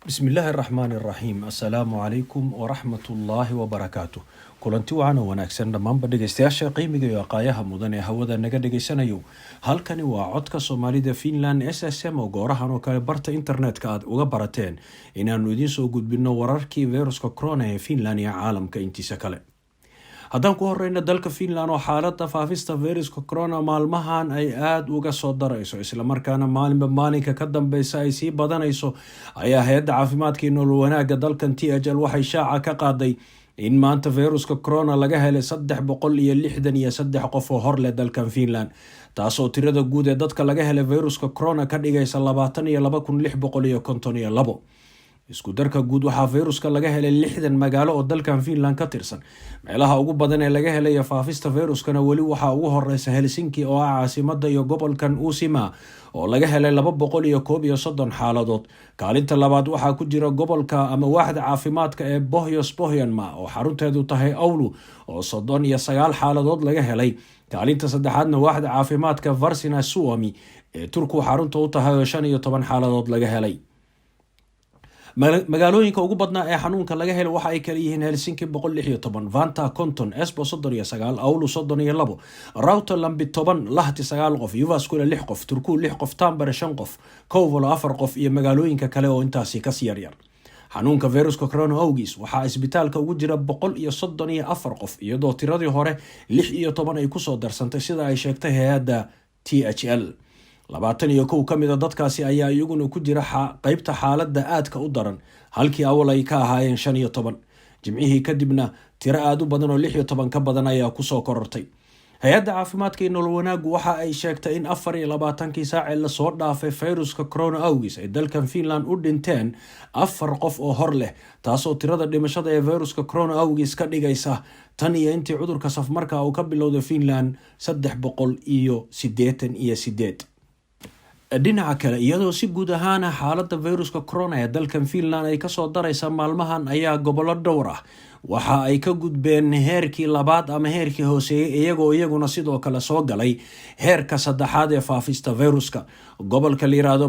بسم الله الرحمن الرحيم السلام عليكم ورحمة الله وبركاته kulanti wacan oo wanaagsan dhammaanba dhegeystayaasha qiimiga iyo aqaayaha mudan ee hawada naga dhegeysanayo halkani waa codka Soomaalida Finland SSM oo goorahan oo kale barta internetka aad uga barateen inaanu idiin soo gudbino wararkii feyruska korona ee Finland iyo caalamka intiisa kale. haddaan ku horeyna dalka Finland oo xaaladda faafista feyruska korona maalmahan ay aad uga soo darayso isla markaana maalinka ka dambeysa ay sii badanayso ayaa hay'adda caafimaadka iyo nolol wanaagga dalkan THL waxay shaaca ka qaaday in maanta feyruska korona laga helay 363 qof oo hor leh dalkan Finland taasoo tirada guud ee dadka laga helay feyruska korona ka dhigaysa 22,652. isku darka guud waxaa feyruska laga helay 60 magaalo oo dalkan Finland ka tirsan. meelaha ugu badan ee laga helay faafista feyruskana wali waxaa ugu horeysa Helsinki oo ah caasimadda iyo gobolkan Uusima oo laga helay 231 xaaladood. kaalinta labaad waxaa ku jira gobolka ama waaxda caafimaadka ee Pohjois-Pohjanmaa oo xarunteedu tahay Oulu oo 39 xaaladood laga helay. kaalinta saddexaadna waaxda caafimaadka Varsinais-Suomi ee Turku xarunta u tahay 15 xaaladood laga helay. magaalooyinka ugu badnaa ee xanuunka laga helay waxa ay kala yihiin Helsinki 116, Vantaa 50, Espoo 39, Oulu 32, Rautalampi 10, Lahti 9 qof, Jyväskylä 6 qof, Turku 6 qof, Tampere 5 qof, Kouvola 4 qof iyo magaalooyinka kale oo intaasi ka sii yaryar. xanuunka feyruska korona awgiis waxaa isbitaalka ugu jira 134 qof iyadoo tiradii hore 16 ay kusoo darsantay sida ay sheegtay hay'adda THL. 21 ka mid ah dadkaasi ayaa iyaguna ku jira qaybta xaaladda aadka u daran halkii awal ay ka ahaayeen 15. jimcihii kadibna tiro aad u badan oo 16 ka badan ayaa kusoo korortay. hay'adda caafimaadka iyo nolol wanaaggu waxa ay sheegtay in 24 saac la soo dhaafay feyruska korona awgiis ay dalkan Finland u dhinteen 4 qof oo hor leh taasoo tirada dhimashada ee feyruska korona awgiis ka dhigaysa tan iyo intii cudurka safmarka uu ka bilowday Finland 388. dhinaca kale iyadoo si guud ahaan xaaladda feyruska korona ee dalkan Finland ay ka soo daraysa maalmahan ayaa gobollo dhowr ah waxa ay ka gudbeen heerkii labaad ama heerkii hooseeyay iyaguna sidoo kale soo galay heerka saddexaad ee faafista feyruska. gobolka la yiraahdo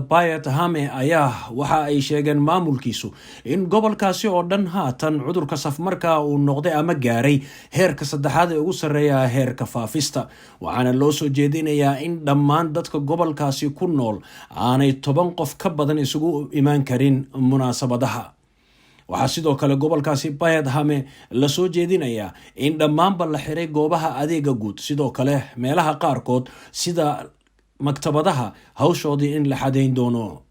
Hame ayaa waxa ay sheegeen maamulkiisu in gobolkaasi oo dhan haatan cudurka safmarka uu noqday ama gaaray heerka saddexaad ee ugu sarreeya heerka faafista. waxaana loo soo jeedinayaa in dhammaan dadka gobolkaasi ku nool aanay 10 qof ka badan isugu imaan karin munaasabadaha. waxaa sidoo kale gobolkaasi Hame la soo jeedinayaa in dhammaanba la xiray goobaha adeega guud, sidoo kale meelaha qaarkood sida maktabadaha hawshoodii in la xadeyn doono.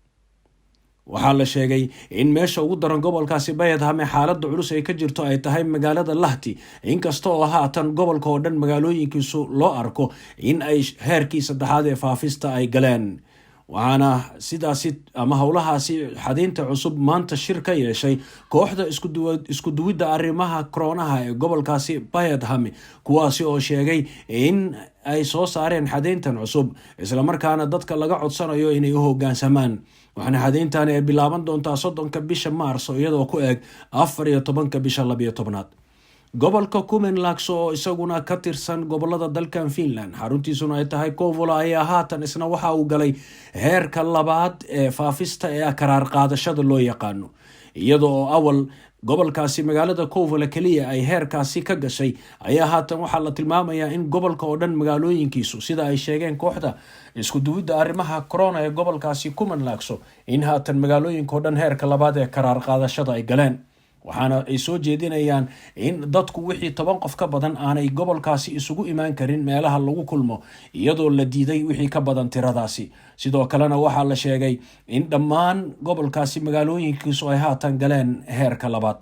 waxaa la sheegay in meesha ugu daran gobolkaasi Hame xaaladda culus ay ka jirto ay tahay magaalada Lahti, inkasta oo haatan gobolka oo dhan magaalooyinkiisu loo arko in ay heerkii saddexaad ee faafista ay galeen. waxaana sidaasi ama howlahaasi xadeynta cusub maanta shir ka yeeshay kooxda isku duwidda arrimaha koronaha ee gobolkaasi Hame kuwaasi oo sheegay in ay soo saareen xadeyntan cusub isla markaana dadka laga codsanayo inay u hoggaansamaan. waxaana xadeyntan ay bilaaban doontaa 30 bisha Maarso iyadoo ku eeg 14 bisha 12. gobolka Kymenlaakso oo isaguna ka tirsan gobolada dalkan Finland xaruntiisuna ay tahay Kouvola ayaa haatan isna waxa uu galay heerka labaad ee faafista ee qaar qaadashada loo yaqaano, iyadoo awal gobolkaasi magaalada Kouvola kaliya ay heerkaasi ka gashay ayaa haatan waxaa la tilmaamayaa in gobolka oo dhan magaalooyinkiisu sida ay sheegeen kooxda isku duwidda arrimaha korona ee gobolkaasi Kymenlaakso in haatan magaalooyinka oo dhan heerka labaad ee qaar qaadashada ay galeen. waxaana ay soo jeedinayaan in dadku wixii 10 qof ka badan aanay gobolkaasi isugu imaan karin meelaha lagu kulmo iyadoo la diiday wixii ka badan tiradaasi. sidoo kalena waxaa la sheegay in dhammaan gobolkaasi magaalooyinkiisu ay haatan galeen heerka labaad.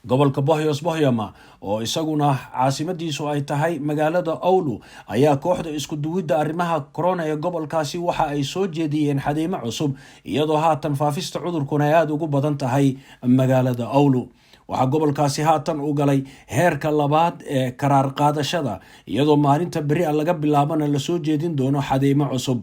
gobolka Pohjois-Pohjanmaa oo isaguna caasimadiisu ay tahay magaalada Oulu ayaa kooxda isku duwidda arrimaha korona ee gobolkaasi waxa ay soo jeediyeen xadeymo cusub iyadoo haatan faafista cudurkuna ay aad ugu badan tahay magaalada Oulu. waxaa gobolkaasi haatan u galay heerka labaad ee qaar qaadashada iyadoo maalinta beri laga bilaabana la soo jeedin doono xadeymo cusub.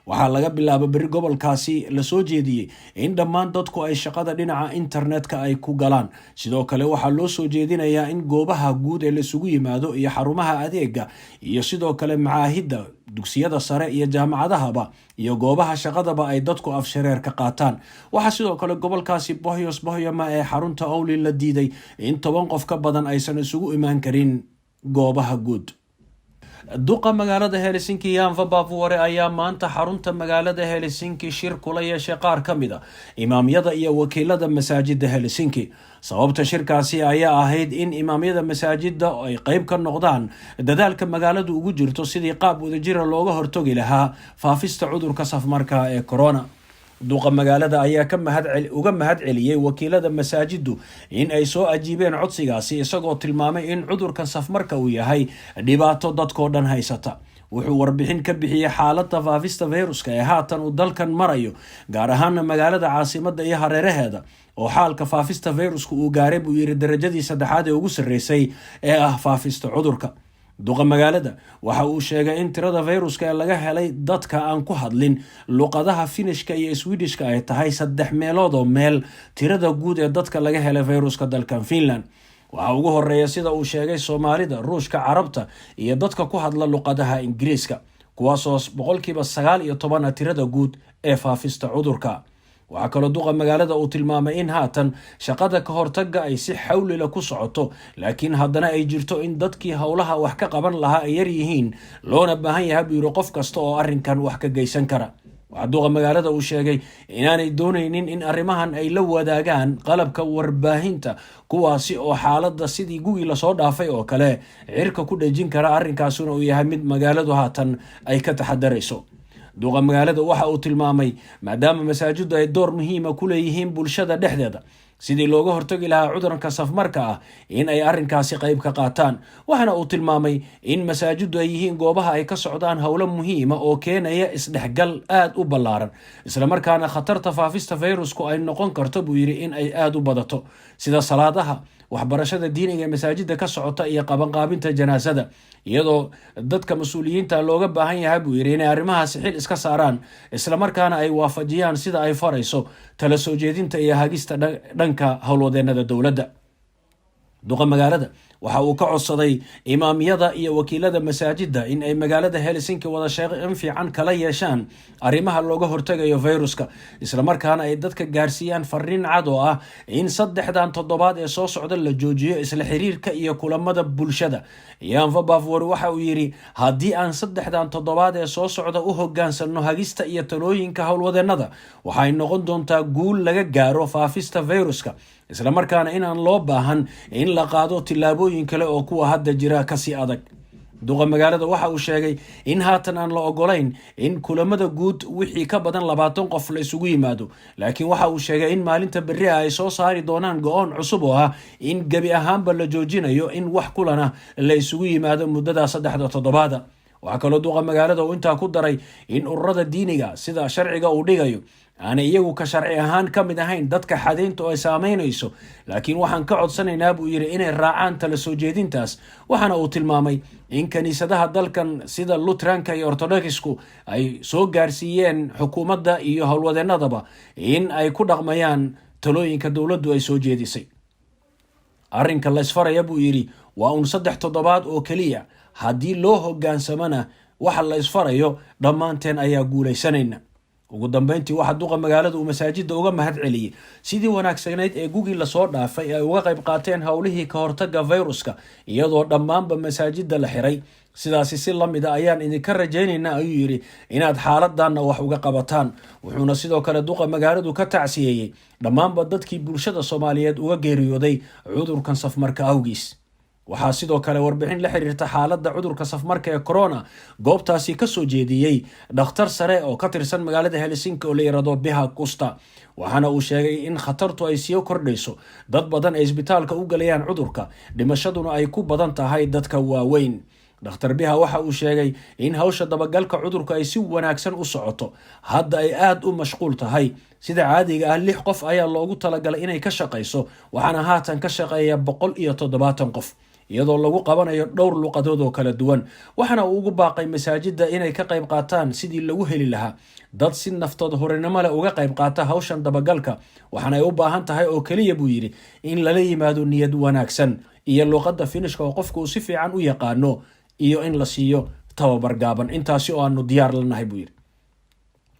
waxaa laga bilaabo beri gobolkaasi la soo jeediyey in dhammaan dadku ay shaqada dhinaca internetka ay ku galaan. sidoo kale waxaa loo soo jeedinayaa in goobaha guud ee laisugu yimaado iyo xarumaha adeega iyo sidoo kale macaahidda, dugsiyada sare iyo jaamacadahaba iyo goobaha shaqadaba ay dadku afshareer ka qaataan. waxaa sidoo kale gobolkaasi bohyama ee xarunta owli la diiday in 10 qof ka badan aysan isugu imaan karin goobaha guud. Duqa magaalada Helsinki Jan Vapaavuori ayaa maanta xarunta magaalada Helsinki shir kula yeeshay qaar ka mid ah imaamyada iyo wakiillada masaajidda Helsinki. sababta shirkaasi ayaa ahayd in imaamyada masaajidda ay qayb ka noqdaan dadaalka magaaladu ugu jirto sidii qaab wadajir looga hortagi lahaa faafista cudurka safmarka ee korona. Duqa magaalada ayaa uga mahad celiyay wakiillada masaajiddu in ay soo ajiibeen codsigaasi, isagoo tilmaamay in cudurkan safmarka uu yahay dhibaato dadkoo dhan haysata. wuxuu warbixin ka bixiyay xaaladda faafista feyruska ee haatan uu dalkan marayo, gaar ahaan magaalada caasimadda iyo hareeraheeda oo xaalka faafista feyrusku uu gaaray buu yiri darajadii 3aad ee ugu sarreysay ee ah faafista cudurka. duqa magaalada waxa uu sheegay in tirada feyruska ee laga helay dadka aan ku hadlin luqadaha finishka iyo swedishka ay tahay 3 meelood oo meel tirada guud ee dadka laga helay feyruska dalkan Finland. waxa ugu horeeya sida uu sheegay Soomaalida, Ruushka, Carabta iyo dadka ku hadla luqadaha Ingiriiska, kuwaasoo 9% tirada guud ee faafista cudurka. waxaa kaloo duqa magaalada uu tilmaamay in haatan shaqada ka hortagga ay si xawli leh ku socoto, laakiin haddana ay jirto in dadkii howlaha wax ka qaban lahaa ay yar yihiin, loona baahan yahay buu yiri qof kasta oo arrinkan wax ka geysan kara. waxaa duqa magaalada uu sheegay inaanay doonaynin in arrimahan ay la wadaagaan qalabka warbaahinta, kuwaasi oo xaaladda sidii gugii lasoo dhaafay oo kale cirka ku dhejin kara, arrinkaasuna uu yahay mid magaaladu haatan ay ka taxadarayso. duqa magaalada waxa uu tilmaamay maadaama masaajiddu ay door muhiima ku leeyihiin bulshada dhexdeeda sidii looga hortagi lahaa cudurka safmarka ah, in ay arrinkaasi qayb ka qaataan. waxaana uu tilmaamay in masaajiddu ay yihiin goobaha ay ka socdaan howlo muhiima oo keenaya isdhexgal aad u ballaaran, isla markaana khatarta faafista feyrusku ay noqon karto buu yiri in ay aad u badato, sida salaadaha, waxbarashada diiniga ee masaajidda ka socota iyo qabanqaabinta janaasada, iyadoo dadka mas-uuliyiinta looga baahan yahay buu yiri inay arrimahaasi xil iska saaraan, isla markaana ay waafajiyaan sida ay farayso tala soo jeedinta iyo hagista dhanka howlwadeenada dowladda. duqa magaalada waxa uu ka codsaday imaamyada iyo wakiillada masaajidda in ay magaalada Helsinki wada shaqeyn fiican kala yeeshaan arrimaha looga hortagayo feyruska, isla markaana ay dadka gaarsiiyaan fariin cad oo ah in 3 toddobaad ee soo socda la joojiyo isla xiriirka iyo kulamada bulshada. Jan Vapaavuori waxa uu yiri haddii aan 3 toddobaad ee soo socda u hogaansano hagista iyo talooyinka howlwadeenada, waxay noqon doontaa guul laga gaaro faafista feyruska, isla markaana inaan loo baahan in la qaado tillaabooyin kale oo kuwa hadda jira kasii adag. duqa magaalada waxa uu sheegay in haatan aan la ogolayn in kulamada guud wixii ka badan 20 qof la isugu yimaado, laakiin waxa uu sheegay in maalinta berri ay soo saari doonaan go'aan cusub oo ah in gabi ahaanba la joojinayo in wax kulana la isugu yimaado muddada 3 toddobaad. waxaa kaloo duqa magaalada uu intaa ku daray in ururada diiniga sida sharciga uu dhigayo aanay iyagu ka sharci ahaan ka mid ahayn dadka xadaynta oo ay saameynayso, laakiin waxaan ka codsanaynaa buu yiri inay raacaan tala soo jeedintaas. waxaana uu tilmaamay in kaniisadaha dalkan sida Lutheranka iyo Orthodoxku ay soo gaarsiiyeen xukuumadda iyo howlwadeenadaba in ay ku dhaqmayaan talooyinka dowladdu ay soo jeedisay. arrinka la isfaraya buu yiri waa 3 toddobaad oo kaliya, haddii loo hogaansamana waxa la isfarayo dhammaanteen ayaa guulaysanayna. ugu dambeyntii waxa duqa magaalada uu masaajidda uga mahad celiyay sidii wanaagsanayd ee gugii la soo dhaafay ay uga qayb qaateen howlihii ka hortagga feyruska, iyadoo dhammaanba masaajidda la xiray. sidaasi si la mid ah ayaan idinka rajaynaynaa ayuu yiri inaad xaaladana wax uga qabataan. wuxuuna sidoo kale duqa magaaladu ka tacsiyeeyay dhammaanba dadkii bulshada Soomaaliyeed uga geeriyooday cudurkan safmarka awgiis. waxaa sidoo kale warbixin la xiriirta xaaladda cudurka safmarka ee corona goobtaasi ka soo jeediyay dhakhtar sare oo ka tirsan magaalada Helsinki oo la yiraahdo Biha Kusta. waxaana uu sheegay in khatartu ay sii kordhayso, dad badan ay isbitaalka u galayaan cudurka, dhimashaduna ay ku badan tahay dadka waaweyn. dhakhtar Biha waxa uu sheegay in hawsha dabagalka cudurka ay si wanaagsan u socoto, hadda ay aad u mashquul tahay. sida caadiga ah 6 qof ayaa loogu talagalay inay ka shaqeyso, waxaana haatan ka shaqeeya 170 qof. iyadoo lagu qabanayo dhowr luqadood oo kala duwan. waxaana uu ugu baaqay masaajidda inay ka qayb qaataan sidii lagu heli lahaa dad si naftood horinimo leh uga qayb qaata hawshan dabagalka. waxaana ay u baahan tahay oo keliya buu yidhi in lala yimaado niyad wanaagsan iyo luqadda finishka oo qofku uu si fiican u yaqaano iyo in la siiyo tababar gaaban. intaasi oo aanu diyaar lanahay buu yidhi.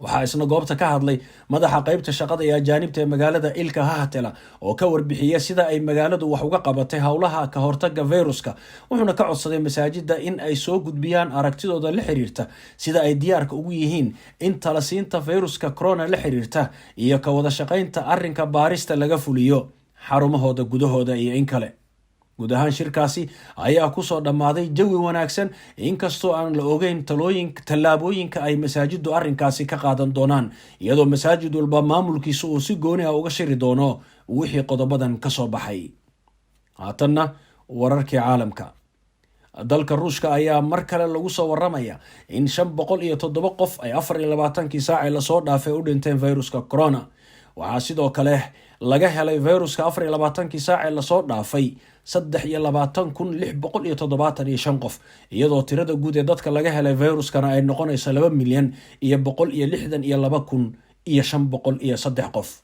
waxaa isna goobta ka hadlay madaxa qaybta shaqada ee ajaanibta ee magaalada ilka hahatela oo ka warbixiya sida ay magaaladu wax uga qabatay howlaha ka hortaga feyruska. wuxuuna ka codsaday masaajidda in ay soo gudbiyaan aragtidooda la xiriirta sida ay diyaarka ugu yihiin in talasiinta feyruska corona la xiriirta iyo ka wada shaqaynta arrinka baarista laga fuliyo xarumahooda gudahooda iyo in kale. guud ahaan shirkaasi ayaa kusoo dhammaaday jawi wanaagsan, inkastoo aan la ogeyn tallaabooyinka ay masaajiddu arrinkaasi ka qaadan doonaan, iyadoo masaajid walba maamulkiisa uu si gooni ah uga shiri doono wixii qodobadan ka soo baxay. haatanna wararkii caalamka. dalka ruushka ayaa mar kale lagu soo waramaya in 507 qof ay 24 saac lasoo dhaafay u dhinteen fayruska corona. waxaa sidoo kale laga helay fayruska 24 saac lasoo dhaafay 23,675 qof, iyadoo tirada guud ee dadka laga helay fayruskana ay noqonayso 2,162,503 qof.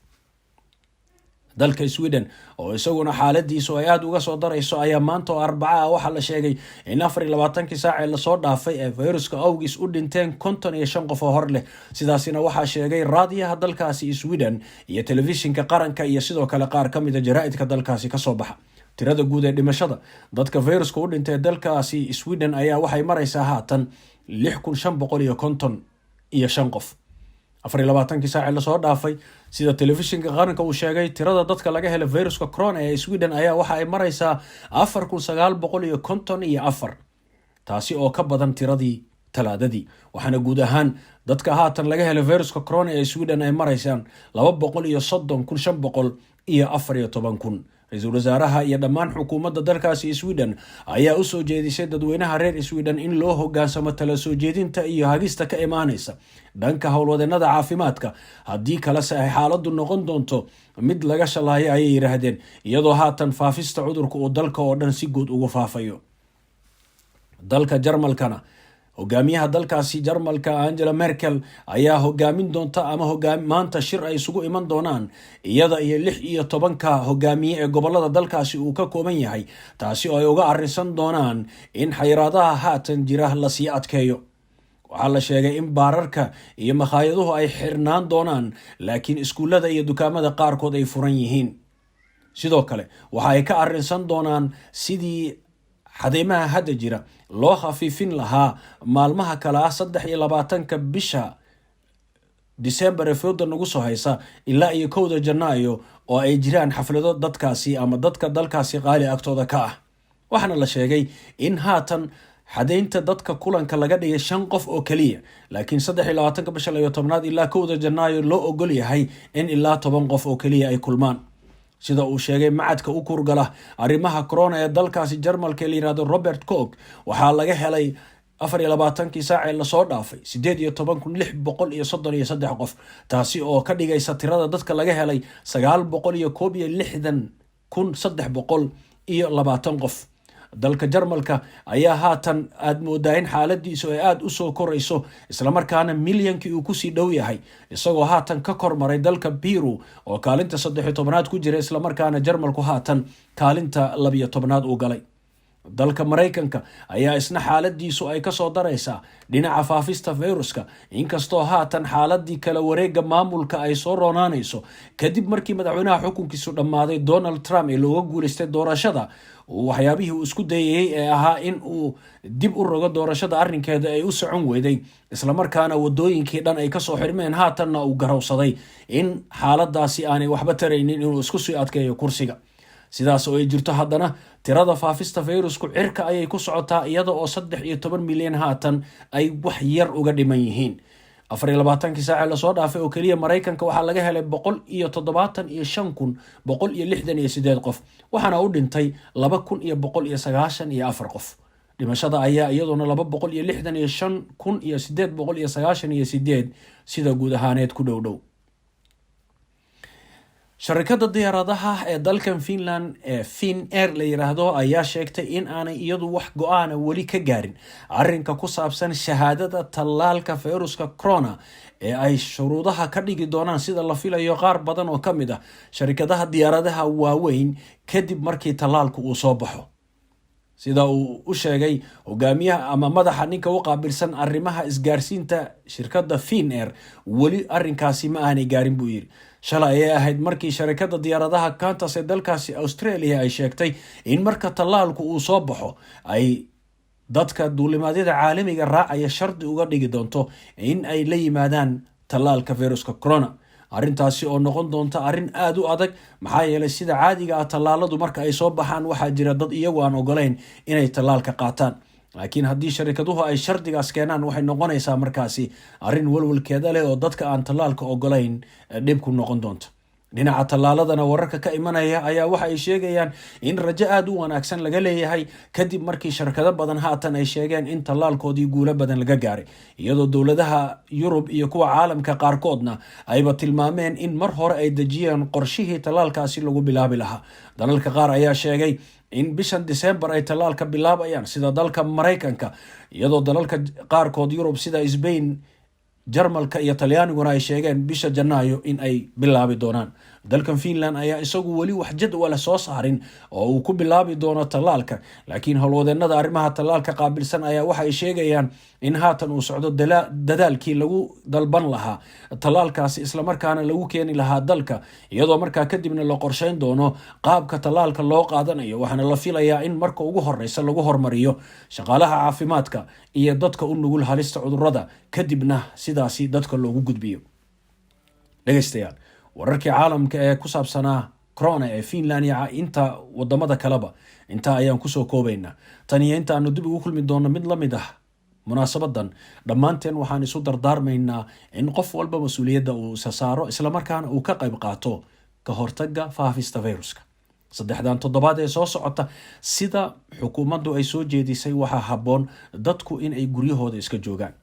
dalka Sweden oo isaguna xaaladiisu ay aad uga soo darayso ayaa maanta oo Arbaca waxaa la sheegay in 24 saac lasoo dhaafay ee fayruska awgiis u dhinteen 55 qof oo hor leh. sidaasina waxaa sheegay raadiyaha dalkaasi Sweden iyo telefishinka qaranka iyo sidoo kale qaar ka mid ah jaraa'idka dalkaasi ka soo baxa. tirada guud ee dhimashada dadka fayruska u dhintay dalkaasi Sweden ayaa waxay maraysaa haatan 6,555 qof. 24 saac lasoo dhaafay sida telefishinka qaranka uu sheegay, tirada dadka laga helay fayruska corona ee Sweden ayaa waxa ay maraysaa 4,954, taasi oo ka badan tiradii talaadadii. waxaana guud ahaan dadka haatan laga helay fayruska corona ee Sweden ay maraysaan 230,514. ra-iisul wasaaraha iyo dhammaan xukuumadda dalkaasi Sweden ayaa u soo jeedisay dadweynaha reer Sweden in loo hoggaansamo tala soo jeedinta iyo hagista ka imaanaysa dhanka howlwadeenada caafimaadka, haddii kalese ay xaaladdu noqon doonto mid laga shalaayo ayay yidhaahdeen, iyadoo haatan faafista cudurka uu dalka oo dhan si guud ugu faafayo. dalka Jarmalkana hogaamiyaha dalkaasi Jarmalka Angela Merkel ayaa hogaamin doonta ama maanta shir ay isugu iman doonaan iyada iyo 16 hogaamiye ee gobolada dalkaasi uu ka kooban yahay, taasi oo ay uga arrinsan doonaan in xayiraadaha haatan jira la sii adkeeyo. waxaa la sheegay in baararka iyo makhaayadahu ay xirnaan doonaan, laakiin iskuulada iyo dukaamada qaarkood ay furan yihiin. sidoo kale waxa ay ka arrinsan doonaan sidii xadeymaha hadda jira loo khafiifin lahaa maalmaha kale 23 bisha December ee fowda nagu soo haysa ilaa iyo 1 Janaayo oo ay jiraan xaflado dadkaasi ama dadka dalkaasi qaali agtooda ka ah. waxaana la sheegay in haatan xadeynta dadka kulanka laga dhigay 5 qof oo kaliya, laakiin 23 bisha 10 ilaa 1 Janaayo loo ogol yahay in ilaa 10 qof oo kaliya ay kulmaan. sida uu sheegay macadka u kurgala arrimaha corona ee dalkaasi Jarmalka la yiraahdo Robert Koch, waxaa laga helay 24 saac lasoo dhaafay 18,633 qof, taasi oo ka dhigaysa tirada dadka laga helay 961,320 qof. dalka Jarmalka ayaa haatan aad moodaa in xaaladiisu ay aad u soo korayso, isla markaana milyankii uu ku sii dhow yahay, isagoo haatan ka kormaray dalka Peru oo kaalinta 13aad ku jira, isla markaana Jarmalku haatan kaalinta 12aad uu galay. dalka Mareykanka ayaa isna xaaladiisu ay ka soo daraysaa dhinaca faafista fayruska, inkastoo haatan xaaladii kala wareega maamulka ay soo roonaanayso kadib markii madaxweynaha xukunkiisu dhammaaday Donald Trump ee looga guuleystay doorashada. waxyaabihii uu isku dayay ee ahaa in uu dib u rogo doorashada arrinkeeda ay u socon weyday, isla markaana wadooyinkii dhan ay kasoo xirmeen, haatanna uu garowsaday in xaaladaasi aanay waxba taraynin inuu isku sii adkeeyo kursiga. sidaas oo ay jirto haddana tirada faafista fayrusku cirka ayay ku socotaa, iyada oo 13 milyan haatan ay wax yar uga dhiman yihiin. 24 saac lasoo dhaafay oo kaliya Mareykanka waxaa laga helay 175,168 qof, waxaana u dhintay 2,194 qof. dhimashada ayaa iyaduna 265,898 sida guud ahaaneed ku dhow. sharikada diyaaradaha ee dalkan Finland ee Finnair la yiraahdo ayaa sheegtay in aanay iyadu wax go'aan wali ka gaarin arrinka ku saabsan shahaadada tallaalka feyruska corona ee ay shuruudaha ka dhigi doonaan sida la filayo qaar badan oo kamid ah sharikadaha diyaaradaha waaweyn kadib markii tallaalku uu soo baxo. sida uu u sheegay hogaamiyaha ama madaxa ninka u qaabilsan arrimaha isgaarsiinta shirkadda Finnair, wali arrinkaasi ma aanay gaarin buu yiri. shalay ay ahayd markii sharikadda diyaaradaha Qantas ee dalkaasi Australia ay sheegtay in marka tallaalku uu soo baxo ay dadka duulimaadyada caalamiga raacaya shardi uga dhigi doonto in ay la yimaadaan tallaalka feyruska corona. arrintaasi oo noqon doonta arrin aad u adag maxaa yeelay sida caadiga ah tallaaladu marka ay soo baxaan waxaa jira dad iyagu aan ogolayn inay tallaalka qaataan, laakiin haddii sharikaduhu ay shardigaas keenaan waxay noqonaysaa markaasi arrin walwalkeeda leh oo dadka aan tallaalka ogolayn dhib ku noqon doonta. dhinaca tallaaladana wararka ka imanaya ayaa waxa ay sheegayaan in rajo aad u wanaagsan laga leeyahay kadib markii shirkado badan haatan ay sheegeen in tallaalkoodii guulo badan laga gaaray, iyadoo dowladaha Yurub iyo kuwa caalamka qaarkoodna ayba tilmaameen in mar hore ay dejiyeen qorshihii tallaalkaasi lagu bilaabi lahaa. dalalka qaar ayaa sheegay in bishan December ay tallaalka bilaabayaan sida dalka Mareykanka, iyadoo dalalka qaarkood Yurub sida Spain, Jarmalka iyo Talyaaniguna ay sheegeen bisha Janaayo in ay bilaabi doonaan. dalkan Finland ayaa isagu wali wax jadwal soo saarin oo uu ku bilaabi doono tallaalka, laakiin howlwadeenada arrimaha tallaalka qaabilsan ayaa waxa ay sheegayaan in haatan uu socdo dadaalkii lagu dalban lahaa tallaalkaasi isla markaana lagu keeni lahaa dalka, iyadoo markaa kadibna la qorsheyn doono qaabka tallaalka loo qaadanayo. waxaana la filayaa in marka ugu horeysa lagu hormariyo shaqaalaha caafimaadka iyo dadka u nugul halista cudurrada, kadibna sidaasi dadka loogu gudbiyo. dhegeystayaal, wararkii caalamka ee ku saabsanaa corona ee Finland iyo inta wadamada kaleba inta ayaan kusoo koobaynaa. tan iyo inta aanu dib ugu kulmi doono mid la mid ah munaasabadan, dhammaanteen waxaan isu dardaarmaynaa in qof walba mas-uuliyadda uu isa saaro isla markaana uu ka qayb qaato ka hortagga faafista feyruska. 3 toddobaad ee soo socota sida xukuumaddu ay soo jeedisay waxaa habboon dadku in ay guryahooda iska joogaan,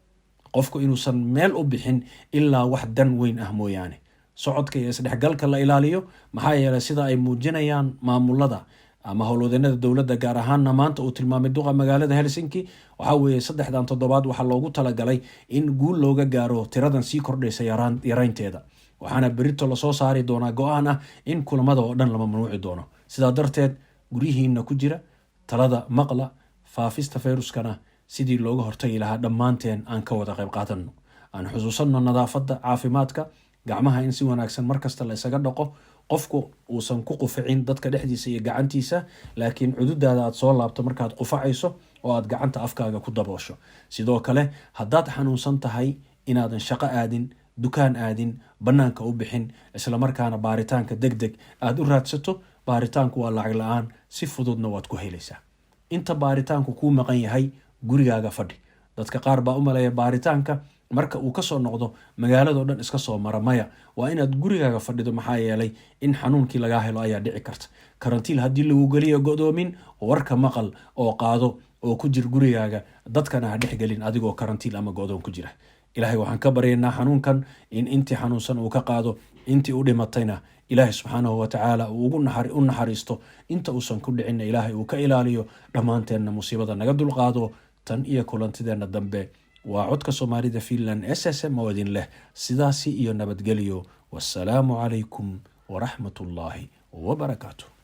qofku inuusan meel u bixin ilaa wax dan weyn ah mooyaane. socodka iyo isdhexgalka la ilaaliyo maxaa yeelay sida ay muujinayaan maamulada ama howlwadeenada dowladda, gaar ahaanna maanta uu tilmaamay Duqa magaalada Helsinki, waxa weeye 3 toddobaad waxaa loogu talagalay in guul looga gaaro tiradan sii kordhaysa yaraynteeda. waxaana berito lasoo saari doonaa go'aan ah in kulamada oo dhan la mamnuuci doono. sidaa darteed guryihiina ku jira, talada maqla, faafista feyruskana sidii looga hortagi lahaa dhammaanteen aan ka wada qayb qaadano. aan xusuusanno nadaafadda, caafimaadka, gacmaha in si wanaagsan markasta la isaga dhaqo, qofku uusan ku quficin dadka dhexdiisa iyo gacantiisa, laakiin cududaada aad soo laabto markaad qufacayso oo aad gacanta afkaaga ku daboosho. sidoo kale haddaad xanuunsan tahay inaadan shaqo aadin, dukaan aadin, bannaanka u bixin, isla markaana baaritaanka degdeg aad u raadsato. baaritaanku waa lacag la-aan, si fududna waad ku helaysaa. inta baaritaanku kuu maqan yahay gurigaaga fadhi. dadka qaar baa u maleeya baaritaanka marka uu ka soo noqdo magaalado dhan iska soo mara. maya, waa inaad gurigaaga fadhido maxaa yeelay in xanuunkii lagaa helo ayaa dhici karta. karantiil haddii lagu geliyo godoomin, warka maqal oo qaado oo ku jir gurigaaga, dadkana ha dhexgelin adigoo karantiil ama godoon ku jira. ilaahay waxaan ka baryaynaa xanuunkan in intii xanuunsan uu ka qaado, intii u dhimatayna ilaahay subxaanahu wa tacaala uu u naxariisto, inta uusan ku dhicinna ilaahay uu ka ilaaliyo, dhammaanteenna musiibada naga dulqaado. tan iyo kulantideena dambe waa codka Soomaalida Finland SSM oo idin leh sidaasi iyo nabadgelyo. wassalaamu calaykum waraxmatullaahi wabarakaatuh.